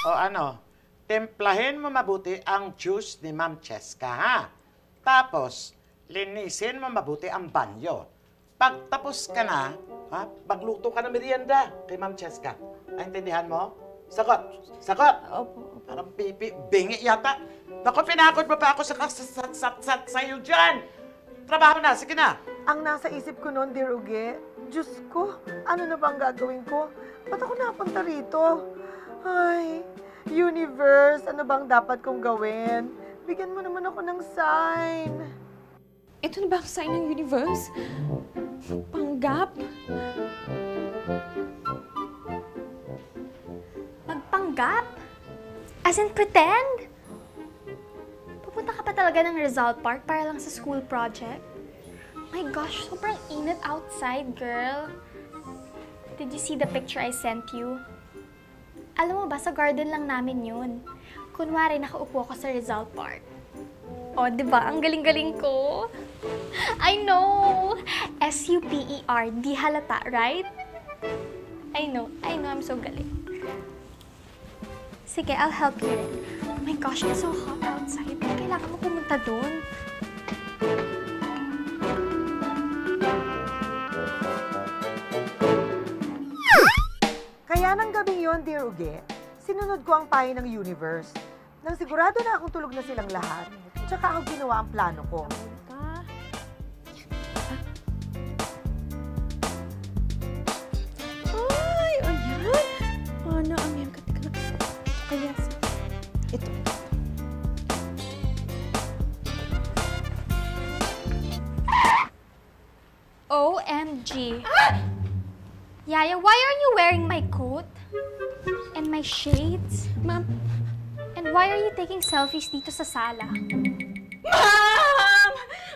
O ano, templahin mo mabuti ang juice ni Ma'am Cheska, ha? Tapos, linisin mo mabuti ang banyo. Pag tapos ka na, ha, magluto ka ng merienda kay Ma'am Cheska. Naintindihan mo? Sagot! Sagot! Opo. Parang bingi yata. Naku, pinakot mo pa ako sa'yo dyan! Trabaho na, sige na! Ang nasa isip ko noon, Dear Uge, Diyos ko, ano na ba ang gagawin ko? Ba't ako napunta rito? Ay, universe, ano bang dapat kong gawin? Bigyan mo naman ako ng sign. Ito na ba ang sign ng universe? Panggap? Magpanggap? As in pretend? Pupunta ka pa talaga ng Rizal Park para lang sa school project? My gosh, sobrang init outside, girl. Did you see the picture I sent you? Alam mo ba, sa garden lang namin yun. Kunwari, nakaupo ako sa Rizal Park. O, di ba? Ang galing-galing ko. I know! S-U-P-E-R. Di halata, right? I know, I'm so galing. Sige, I'll help you rin. Oh my gosh, it's so hot outside. Kailangan mo pumunta doon. Kaya nang gabing yon, Dear Uge, sinunod ko ang payo ng universe. Nang sigurado na akong tulog na silang lahat, tsaka ako ginawa ang plano ko. Ay, ayan. Ana, ayan. Kaya, ito. OMG. Yaya, why are you wearing my coat? And my shades? Ma'am. And why are you taking selfies dito sa sala? Ma'am!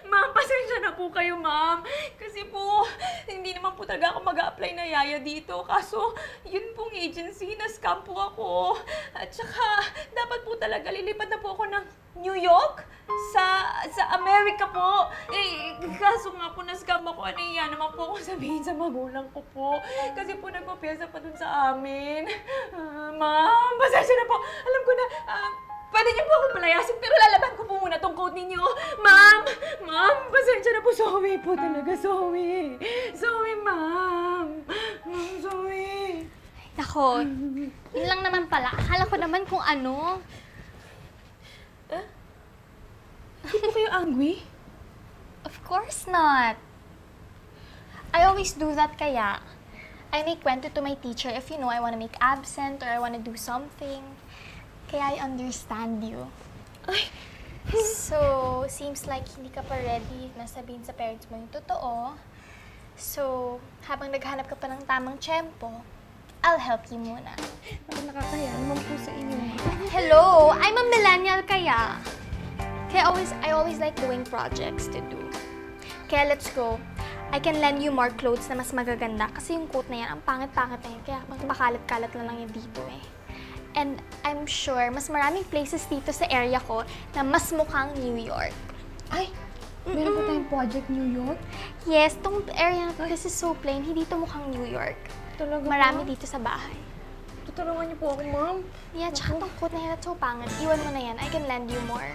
Ma'am, pasensya na po kayo, ma'am. Kasi po, hindi naman po talaga ako mag-a-apply na yaya dito. Kaso, yun pong agency, na-scam po ako. At saka, dapat po talaga lilipat na po ako ng New York? Sa Amerika po. Eh, kaso nga po, na-scam ako. Nahiya naman po ako sabihin sa magulang ko po. Kasi po, nagpapiyasa pa dun sa amin. Ma'am, pasensya na po. Alam ko na, pwede niyo po akong palayasin, pero lalaban ko po muna tong coat ninyo. Ma'am! Ma'am, pasensya na po. Sorry po talaga. Sorry. Sorry, ma'am. Ma'am, sorry. Nako, yun lang naman pala. Akala ko naman kung ano. Hindi po kayo angry? Of course not. I always do that kaya. I make kwento to my teacher if you know I want to make absent or I want to do something. Kaya I understand you. Ay. So, seems like hindi ka pa ready na sabihin sa parents mo yung totoo. So, habang naghanap ka pa ng tamang tiyempo, I'll help you muna. Bakit nakakaya naman po sa inyo? Hello! I'm a millennial kaya. Kaya I always like doing projects to do. Kaya let's go. I can lend you more clothes na mas magaganda kasi yung coat na yan, ang pangit-pangit na yan. Kaya pakalat-kalat na lang yan dito eh. And I'm sure mas maraming places dito sa area ko na mas mukhang New York. Ay! Meron po tayong project New York? Yes, tong area na to kasi so plain, hindi to mukhang New York. Talaga, Marami ma'am? dito sa bahay. Tutulungan niyo po ako, ma'am. Yeah, tsaka tong coat na yan at so pangit. Iwan mo na yan. I can lend you more.